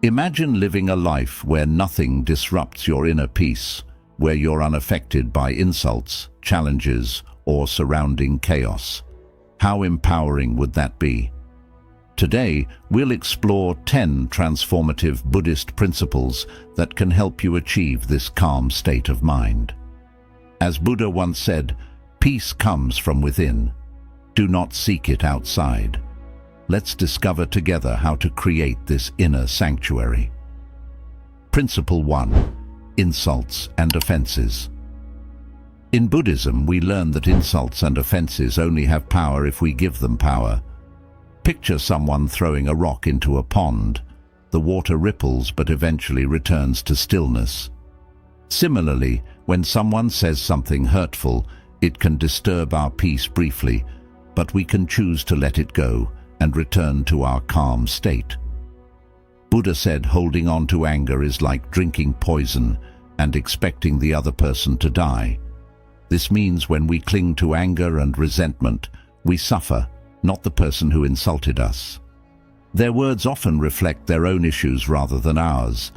Imagine living a life where nothing disrupts your inner peace, where you're unaffected by insults, challenges, or surrounding chaos. How empowering would that be? Today, we'll explore 10 transformative Buddhist principles that can help you achieve this calm state of mind. As Buddha once said, peace comes from within. Do not seek it outside. Let's discover together how to create this inner sanctuary. Principle 1. Insults and offenses. In Buddhism, we learn that insults and offenses only have power if we give them power. Picture someone throwing a rock into a pond. The water ripples but eventually returns to stillness. Similarly, when someone says something hurtful, it can disturb our peace briefly, but we can choose to let it go and return to our calm state. Buddha said holding on to anger is like drinking poison and expecting the other person to die. This means when we cling to anger and resentment, we suffer, not the person who insulted us. Their words often reflect their own issues rather than ours.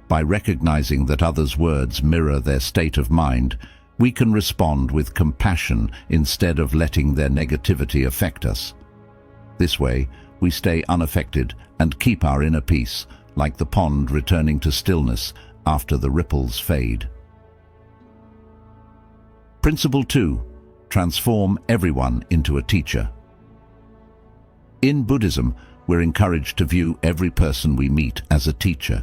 By recognizing that others' words mirror their state of mind, we can respond with compassion instead of letting their negativity affect us. This way, we stay unaffected and keep our inner peace, like the pond returning to stillness after the ripples fade. Principle 2. Transform everyone into a teacher. In Buddhism, we're encouraged to view every person we meet as a teacher.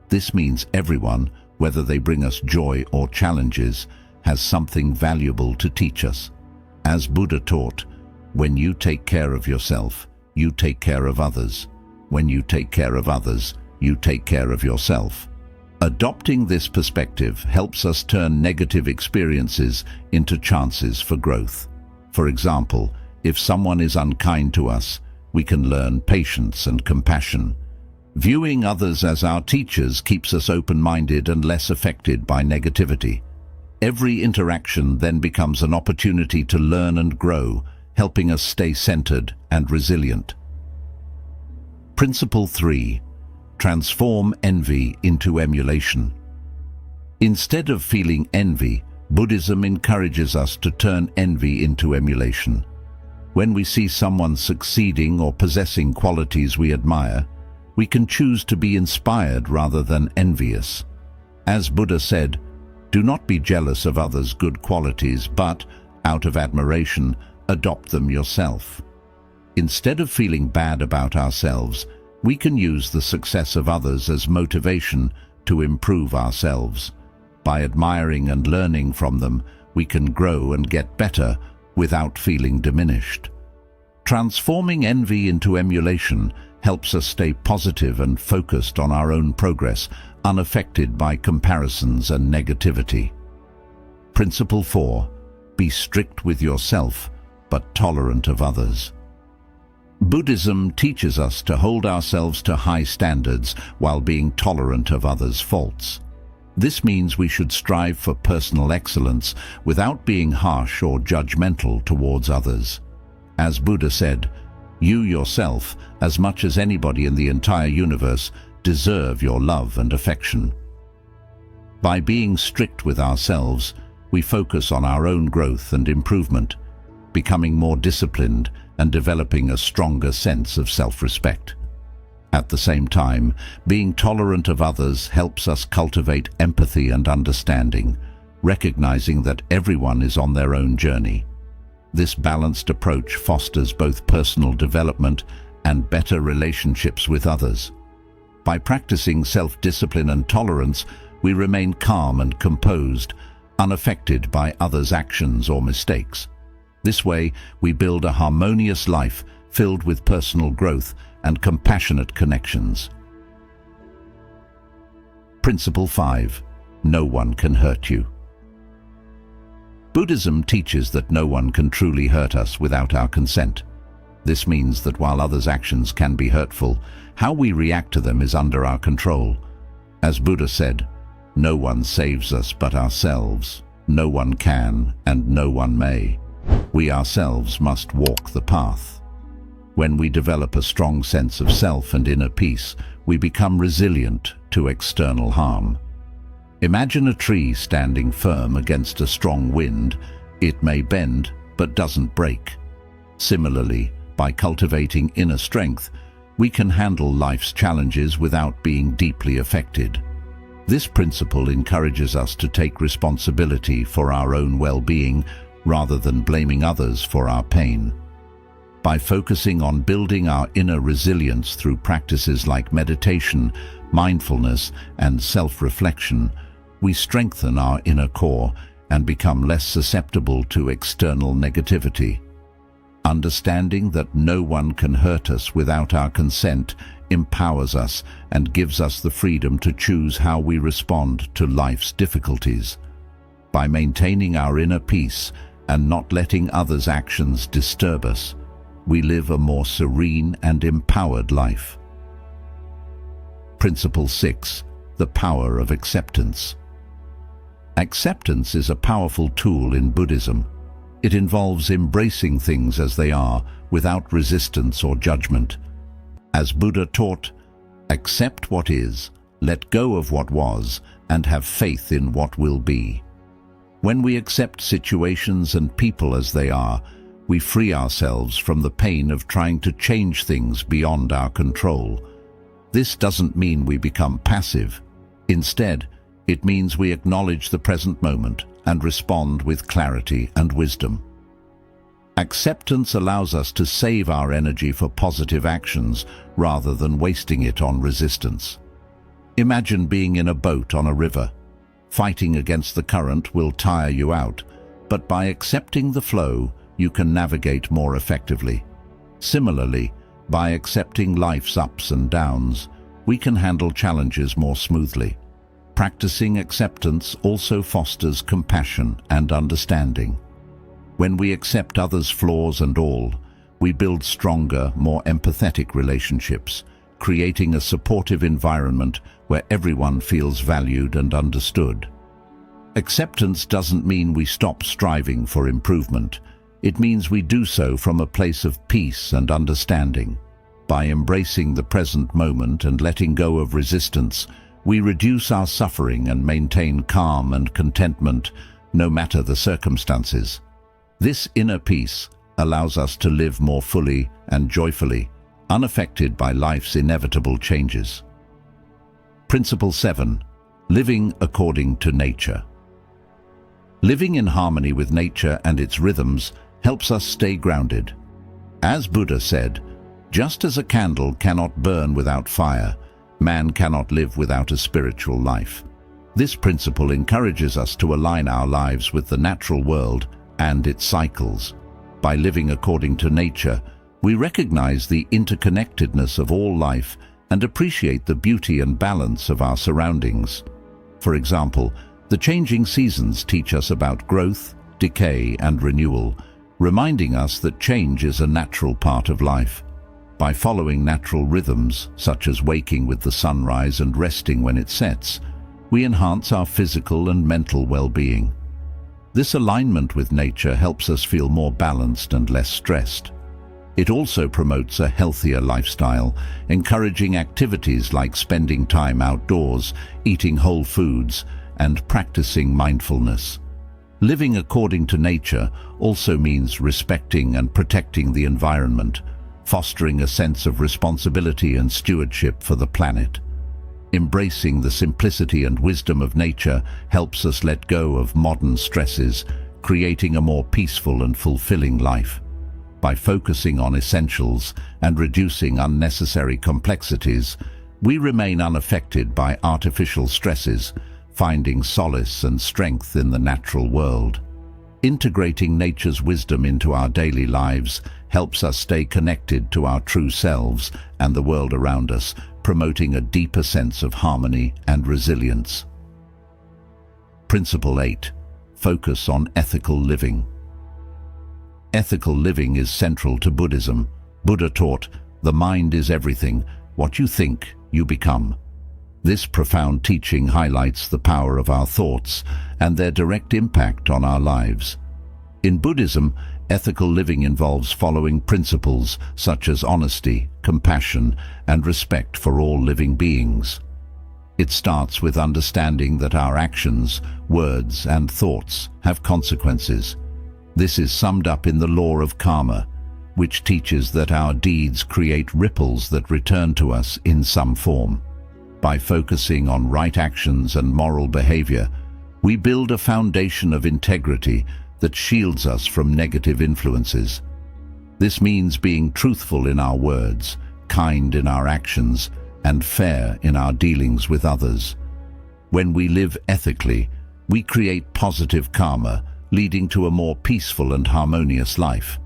This means everyone, whether they bring us joy or challenges, has something valuable to teach us. As Buddha taught, when you take care of yourself, you take care of others. When you take care of others, you take care of yourself. Adopting this perspective helps us turn negative experiences into chances for growth. For example, if someone is unkind to us, we can learn patience and compassion. Viewing others as our teachers keeps us open-minded and less affected by negativity. Every interaction then becomes an opportunity to learn and grow, helping us stay centered and resilient. Principle 3. Transform envy into emulation. Instead of feeling envy, Buddhism encourages us to turn envy into emulation. When we see someone succeeding or possessing qualities we admire, we can choose to be inspired rather than envious. As Buddha said, do not be jealous of others' good qualities, but, out of admiration, adopt them yourself. Instead of feeling bad about ourselves, we can use the success of others as motivation to improve ourselves. By admiring and learning from them, we can grow and get better without feeling diminished. Transforming envy into emulation helps us stay positive and focused on our own progress, unaffected by comparisons and negativity. Principle 4. Be strict with yourself, but tolerant of others. Buddhism teaches us to hold ourselves to high standards while being tolerant of others' faults. This means we should strive for personal excellence without being harsh or judgmental towards others. As Buddha said, you yourself, as much as anybody in the entire universe, deserve your love and affection. By being strict with ourselves, we focus on our own growth and improvement, becoming more disciplined and developing a stronger sense of self-respect. At the same time, being tolerant of others helps us cultivate empathy and understanding, recognizing that everyone is on their own journey. This balanced approach fosters both personal development and better relationships with others. By practicing self-discipline and tolerance, we remain calm and composed, unaffected by others' actions or mistakes. This way, we build a harmonious life filled with personal growth and compassionate connections. Principle 5. No one can hurt you. Buddhism teaches that no one can truly hurt us without our consent. This means that while others' actions can be hurtful, how we react to them is under our control. As Buddha said, no one saves us but ourselves. No one can and no one may. We ourselves must walk the path. When we develop a strong sense of self and inner peace, we become resilient to external harm. Imagine a tree standing firm against a strong wind. It may bend, but doesn't break. Similarly, by cultivating inner strength, we can handle life's challenges without being deeply affected. This principle encourages us to take responsibility for our own well-being rather than blaming others for our pain. By focusing on building our inner resilience through practices like meditation, mindfulness, and self-reflection, we strengthen our inner core and become less susceptible to external negativity. Understanding that no one can hurt us without our consent empowers us and gives us the freedom to choose how we respond to life's difficulties. By maintaining our inner peace and not letting others' actions disturb us, we live a more serene and empowered life. Principle 6. The power of acceptance. Acceptance is a powerful tool in Buddhism. It involves embracing things as they are, without resistance or judgment. As Buddha taught, accept what is, let go of what was, and have faith in what will be. When we accept situations and people as they are, we free ourselves from the pain of trying to change things beyond our control. This doesn't mean we become passive. Instead, it means we acknowledge the present moment and respond with clarity and wisdom. Acceptance allows us to save our energy for positive actions rather than wasting it on resistance. Imagine being in a boat on a river. Fighting against the current will tire you out, but by accepting the flow, you can navigate more effectively. Similarly, by accepting life's ups and downs, we can handle challenges more smoothly. Practicing acceptance also fosters compassion and understanding. When we accept others' flaws and all, we build stronger, more empathetic relationships, creating a supportive environment where everyone feels valued and understood. Acceptance doesn't mean we stop striving for improvement. It means we do so from a place of peace and understanding. By embracing the present moment and letting go of resistance, we reduce our suffering and maintain calm and contentment, no matter the circumstances. This inner peace allows us to live more fully and joyfully, unaffected by life's inevitable changes. Principle 7. Living according to nature. Living in harmony with nature and its rhythms helps us stay grounded. As Buddha said, just as a candle cannot burn without fire, man cannot live without a spiritual life. This principle encourages us to align our lives with the natural world and its cycles. By living according to nature, we recognize the interconnectedness of all life and appreciate the beauty and balance of our surroundings. For example, the changing seasons teach us about growth, decay, and renewal, reminding us that change is a natural part of life. By following natural rhythms, such as waking with the sunrise and resting when it sets, we enhance our physical and mental well-being. This alignment with nature helps us feel more balanced and less stressed. It also promotes a healthier lifestyle, encouraging activities like spending time outdoors, eating whole foods, and practicing mindfulness. Living according to nature also means respecting and protecting the environment, fostering a sense of responsibility and stewardship for the planet. Embracing the simplicity and wisdom of nature helps us let go of modern stresses, creating a more peaceful and fulfilling life. By focusing on essentials and reducing unnecessary complexities, we remain unaffected by artificial stresses, finding solace and strength in the natural world. Integrating nature's wisdom into our daily lives helps us stay connected to our true selves and the world around us, promoting a deeper sense of harmony and resilience. Principle 8. Focus on ethical living. Ethical living is central to Buddhism. Buddha taught, "The mind is everything. What you think, you become." This profound teaching highlights the power of our thoughts and their direct impact on our lives. In Buddhism, Ethical living involves following principles such as honesty, compassion, and respect for all living beings. It starts with understanding that our actions, words, and thoughts have consequences. This is summed up in the law of karma, which teaches that our deeds create ripples that return to us in some form. By focusing on right actions and moral behavior, we build a foundation of integrity that shields us from negative influences. This means being truthful in our words, kind in our actions, and fair in our dealings with others. When we live ethically, we create positive karma, leading to a more peaceful and harmonious life.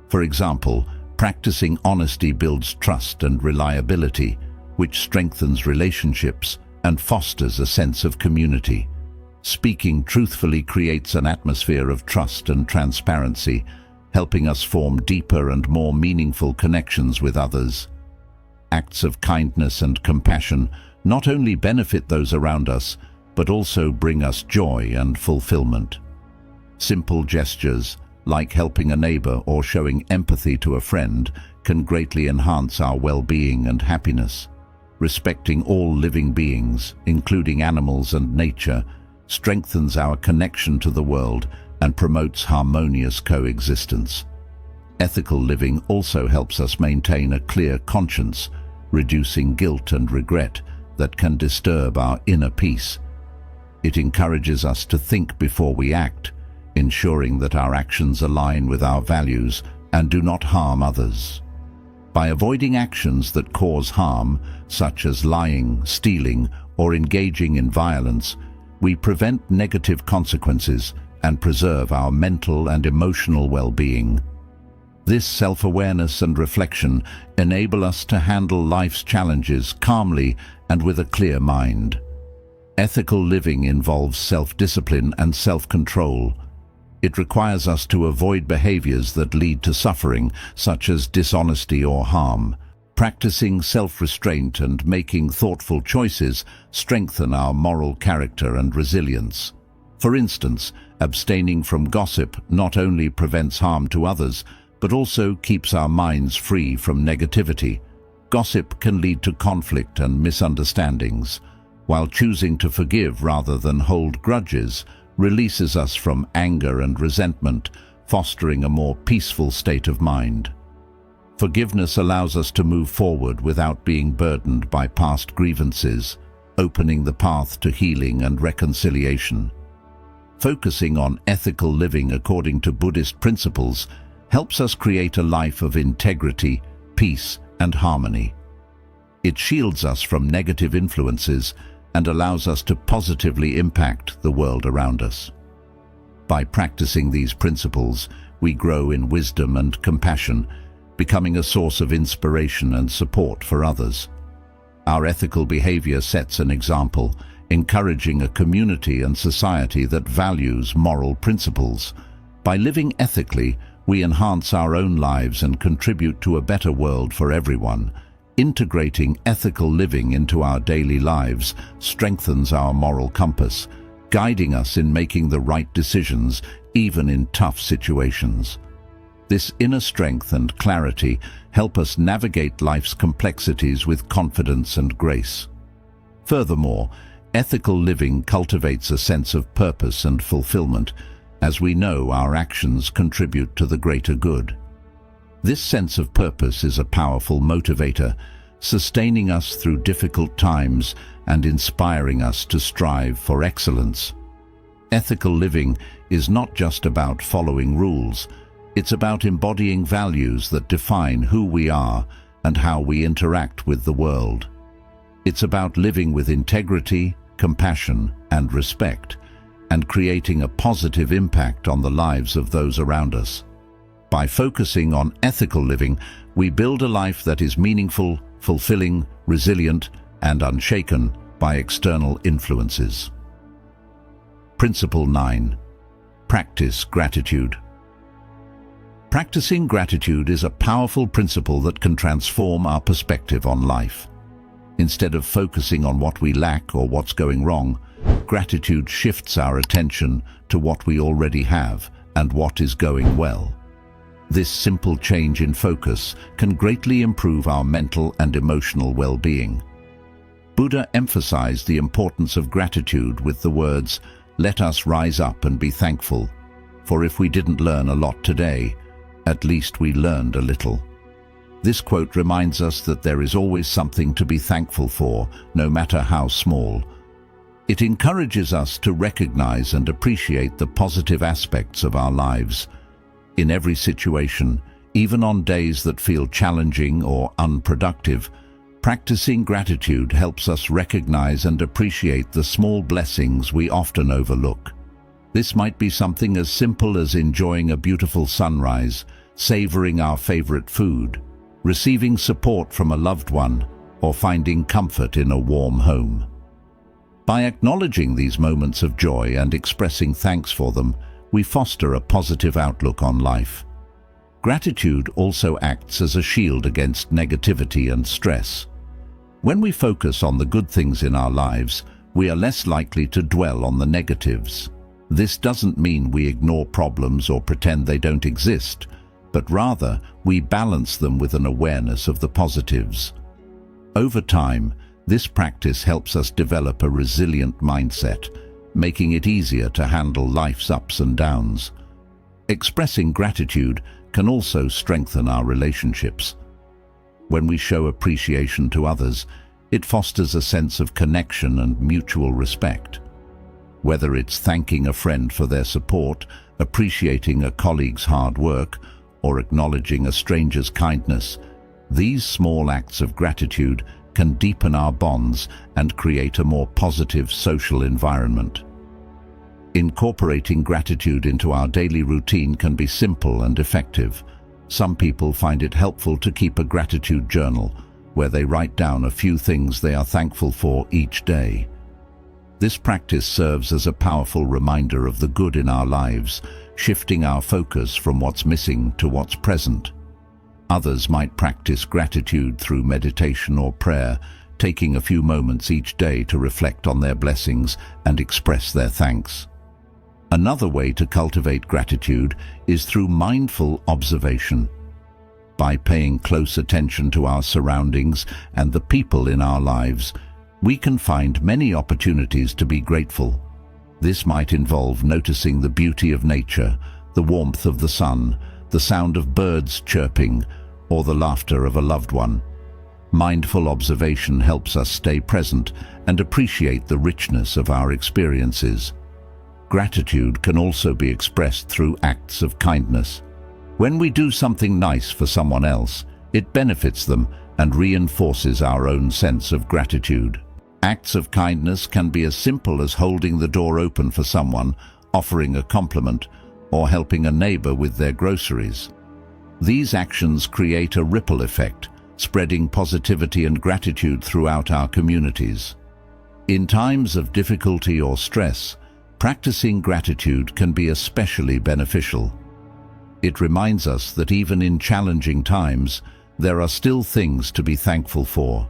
For example, practicing honesty builds trust and reliability, which strengthens relationships and fosters a sense of community. Speaking truthfully creates an atmosphere of trust and transparency, helping us form deeper and more meaningful connections with others. Acts of kindness and compassion not only benefit those around us, but also bring us joy and fulfillment. Simple gestures, like helping a neighbor or showing empathy to a friend, can greatly enhance our well-being and happiness. Respecting all living beings, including animals and nature, strengthens our connection to the world and promotes harmonious coexistence. Ethical living also helps us maintain a clear conscience, reducing guilt and regret that can disturb our inner peace. It encourages us to think before we act, ensuring that our actions align with our values and do not harm others. By avoiding actions that cause harm, such as lying, stealing, or engaging in violence, we prevent negative consequences and preserve our mental and emotional well-being. This self-awareness and reflection enable us to handle life's challenges calmly and with a clear mind. Ethical living involves self-discipline and self-control. It requires us to avoid behaviors that lead to suffering, such as dishonesty or harm. Practicing self-restraint and making thoughtful choices strengthen our moral character and resilience. For instance, abstaining from gossip not only prevents harm to others, but also keeps our minds free from negativity. Gossip can lead to conflict and misunderstandings, while choosing to forgive rather than hold grudges releases us from anger and resentment, fostering a more peaceful state of mind. Forgiveness allows us to move forward without being burdened by past grievances, opening the path to healing and reconciliation. Focusing on ethical living according to Buddhist principles helps us create a life of integrity, peace, and harmony. It shields us from negative influences and allows us to positively impact the world around us. By practicing these principles, we grow in wisdom and compassion, becoming a source of inspiration and support for others. Our ethical behavior sets an example, encouraging a community and society that values moral principles. By living ethically, we enhance our own lives and contribute to a better world for everyone. Integrating ethical living into our daily lives strengthens our moral compass, guiding us in making the right decisions even in tough situations. This inner strength and clarity help us navigate life's complexities with confidence and grace. Furthermore, ethical living cultivates a sense of purpose and fulfillment, as we know our actions contribute to the greater good. This sense of purpose is a powerful motivator, sustaining us through difficult times and inspiring us to strive for excellence. Ethical living is not just about following rules. It's about embodying values that define who we are and how we interact with the world. It's about living with integrity, compassion, and respect, and creating a positive impact on the lives of those around us. By focusing on ethical living, we build a life that is meaningful, fulfilling, resilient, and unshaken by external influences. Principle 9. Practice gratitude. Practicing gratitude is a powerful principle that can transform our perspective on life. Instead of focusing on what we lack or what's going wrong, gratitude shifts our attention to what we already have and what is going well. This simple change in focus can greatly improve our mental and emotional well-being. Buddha emphasized the importance of gratitude with the words, "Let us rise up and be thankful, for if we didn't learn a lot today, at least we learned a little." This quote reminds us that there is always something to be thankful for, no matter how small. It encourages us to recognize and appreciate the positive aspects of our lives. In every situation, even on days that feel challenging or unproductive, practicing gratitude helps us recognize and appreciate the small blessings we often overlook. This might be something as simple as enjoying a beautiful sunrise, savoring our favorite food, receiving support from a loved one, or finding comfort in a warm home. By acknowledging these moments of joy and expressing thanks for them, we foster a positive outlook on life. Gratitude also acts as a shield against negativity and stress. When we focus on the good things in our lives, we are less likely to dwell on the negatives. This doesn't mean we ignore problems or pretend they don't exist, but rather we balance them with an awareness of the positives. Over time, this practice helps us develop a resilient mindset, making it easier to handle life's ups and downs. Expressing gratitude can also strengthen our relationships. When we show appreciation to others, it fosters a sense of connection and mutual respect. Whether it's thanking a friend for their support, appreciating a colleague's hard work, or acknowledging a stranger's kindness, these small acts of gratitude can deepen our bonds and create a more positive social environment. Incorporating gratitude into our daily routine can be simple and effective. Some people find it helpful to keep a gratitude journal, where they write down a few things they are thankful for each day. This practice serves as a powerful reminder of the good in our lives, shifting our focus from what's missing to what's present. Others might practice gratitude through meditation or prayer, taking a few moments each day to reflect on their blessings and express their thanks. Another way to cultivate gratitude is through mindful observation. By paying close attention to our surroundings and the people in our lives, we can find many opportunities to be grateful. This might involve noticing the beauty of nature, the warmth of the sun, the sound of birds chirping, or the laughter of a loved one. Mindful observation helps us stay present and appreciate the richness of our experiences. Gratitude can also be expressed through acts of kindness. When we do something nice for someone else, it benefits them and reinforces our own sense of gratitude. Acts of kindness can be as simple as holding the door open for someone, offering a compliment, or helping a neighbor with their groceries. These actions create a ripple effect, spreading positivity and gratitude throughout our communities. In times of difficulty or stress, practicing gratitude can be especially beneficial. It reminds us that even in challenging times, there are still things to be thankful for.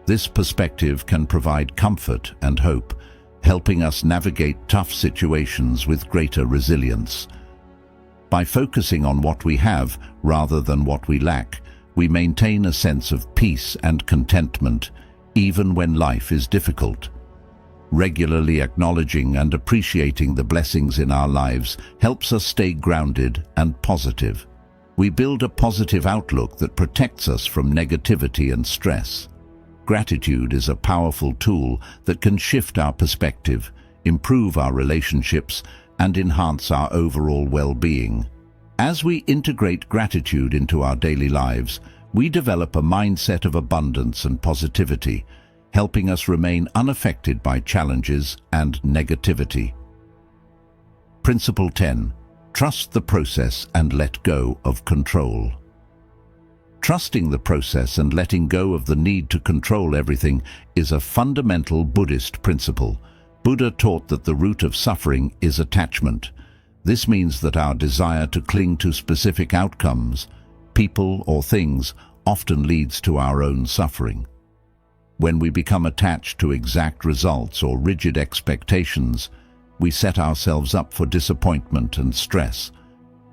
This perspective can provide comfort and hope, helping us navigate tough situations with greater resilience. By focusing on what we have rather than what we lack, we maintain a sense of peace and contentment, even when life is difficult. Regularly acknowledging and appreciating the blessings in our lives helps us stay grounded and positive. We build a positive outlook that protects us from negativity and stress. Gratitude is a powerful tool that can shift our perspective, improve our relationships, and enhance our overall well-being. As we integrate gratitude into our daily lives, we develop a mindset of abundance and positivity, helping us remain unaffected by challenges and negativity. Principle 10. Trust the process and let go of control. Trusting the process and letting go of the need to control everything is a fundamental Buddhist principle. Buddha taught that the root of suffering is attachment. This means that our desire to cling to specific outcomes, people or things, often leads to our own suffering. When we become attached to exact results or rigid expectations, we set ourselves up for disappointment and stress.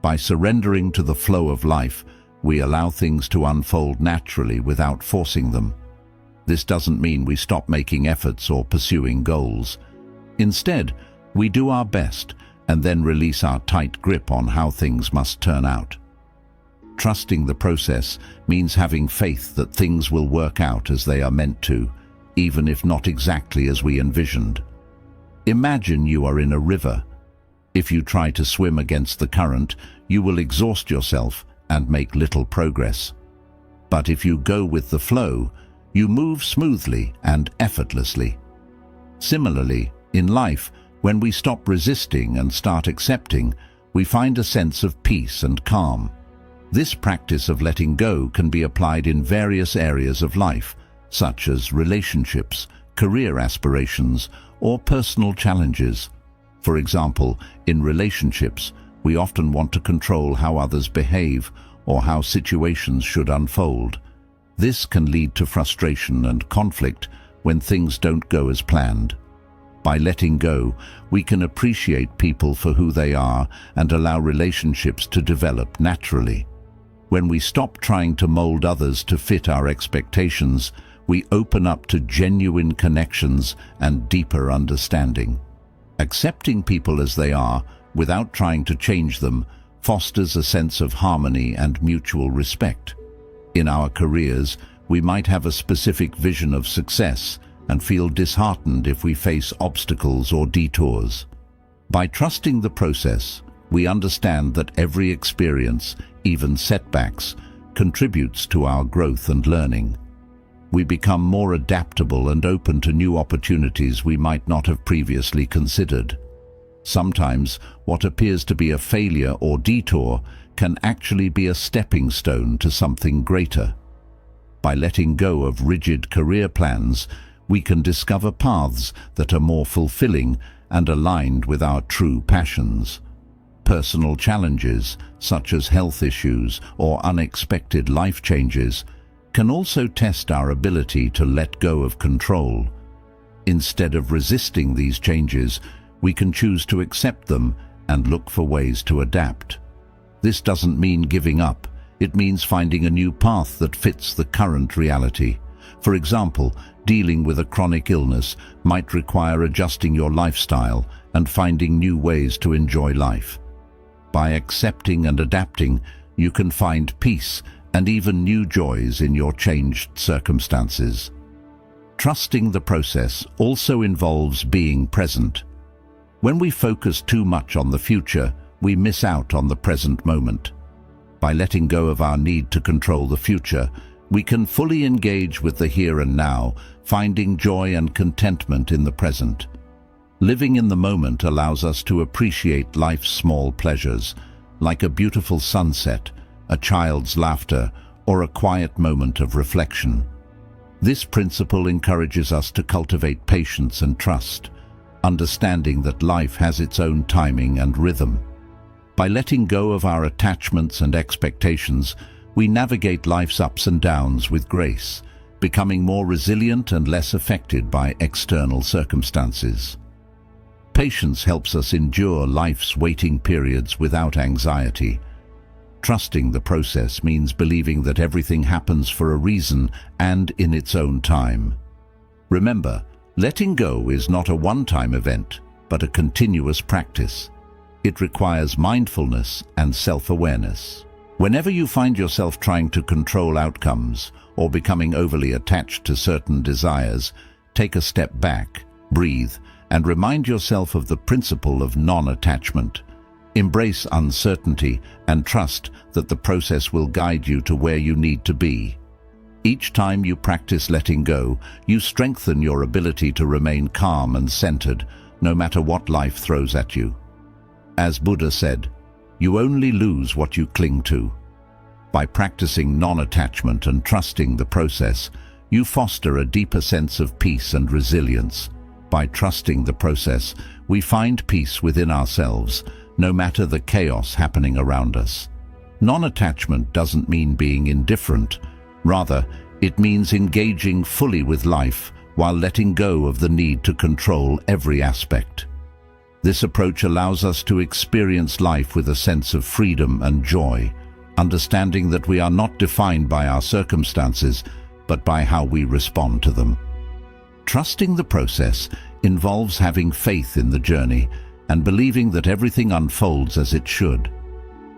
By surrendering to the flow of life, we allow things to unfold naturally without forcing them. This doesn't mean we stop making efforts or pursuing goals. Instead, we do our best and then release our tight grip on how things must turn out. Trusting the process means having faith that things will work out as they are meant to, even if not exactly as we envisioned. Imagine you are in a river. If you try to swim against the current, you will exhaust yourself and make little progress. But if you go with the flow, you move smoothly and effortlessly. Similarly, in life, when we stop resisting and start accepting, we find a sense of peace and calm. This practice of letting go can be applied in various areas of life, such as relationships, career aspirations, or personal challenges. For example, in relationships, we often want to control how others behave or how situations should unfold. This can lead to frustration and conflict when things don't go as planned. By letting go, we can appreciate people for who they are and allow relationships to develop naturally. When we stop trying to mold others to fit our expectations, we open up to genuine connections and deeper understanding. Accepting people as they are, without trying to change them, fosters a sense of harmony and mutual respect. In our careers, we might have a specific vision of success and feel disheartened if we face obstacles or detours. By trusting the process, we understand that every experience, even setbacks, contributes to our growth and learning. We become more adaptable and open to new opportunities we might not have previously considered. Sometimes, what appears to be a failure or detour can actually be a stepping stone to something greater. By letting go of rigid career plans, we can discover paths that are more fulfilling and aligned with our true passions. Personal challenges, such as health issues or unexpected life changes, can also test our ability to let go of control. Instead of resisting these changes, we can choose to accept them and look for ways to adapt. This doesn't mean giving up. It means finding a new path that fits the current reality. For example, dealing with a chronic illness might require adjusting your lifestyle and finding new ways to enjoy life. By accepting and adapting, you can find peace and even new joys in your changed circumstances. Trusting the process also involves being present. When we focus too much on the future, we miss out on the present moment. By letting go of our need to control the future, we can fully engage with the here and now, finding joy and contentment in the present. Living in the moment allows us to appreciate life's small pleasures, like a beautiful sunset, a child's laughter, or a quiet moment of reflection. This principle encourages us to cultivate patience and trust, understanding that life has its own timing and rhythm. By letting go of our attachments and expectations, we navigate life's ups and downs with grace, becoming more resilient and less affected by external circumstances. Patience helps us endure life's waiting periods without anxiety. Trusting the process means believing that everything happens for a reason and in its own time. Remember, letting go is not a one-time event, but a continuous practice. It requires mindfulness and self-awareness. Whenever you find yourself trying to control outcomes or becoming overly attached to certain desires, take a step back, breathe, and remind yourself of the principle of non-attachment. Embrace uncertainty and trust that the process will guide you to where you need to be. Each time you practice letting go, you strengthen your ability to remain calm and centered, no matter what life throws at you. As Buddha said, "You only lose what you cling to." By practicing non-attachment and trusting the process, you foster a deeper sense of peace and resilience. By trusting the process, we find peace within ourselves, no matter the chaos happening around us. Non-attachment doesn't mean being indifferent. Rather, it means engaging fully with life while letting go of the need to control every aspect. This approach allows us to experience life with a sense of freedom and joy, understanding that we are not defined by our circumstances, but by how we respond to them. Trusting the process involves having faith in the journey and believing that everything unfolds as it should.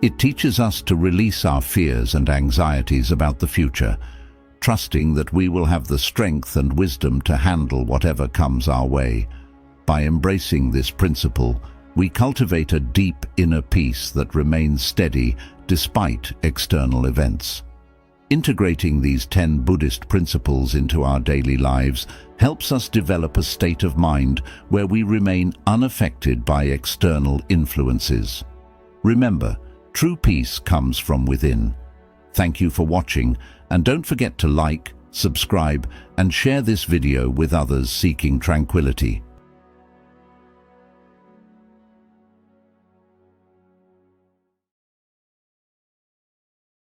It teaches us to release our fears and anxieties about the future, trusting that we will have the strength and wisdom to handle whatever comes our way. By embracing this principle, we cultivate a deep inner peace that remains steady despite external events. Integrating these 10 Buddhist principles into our daily lives helps us develop a state of mind where we remain unaffected by external influences. Remember, true peace comes from within. Thank you for watching, and don't forget to like, subscribe, and share this video with others seeking tranquility.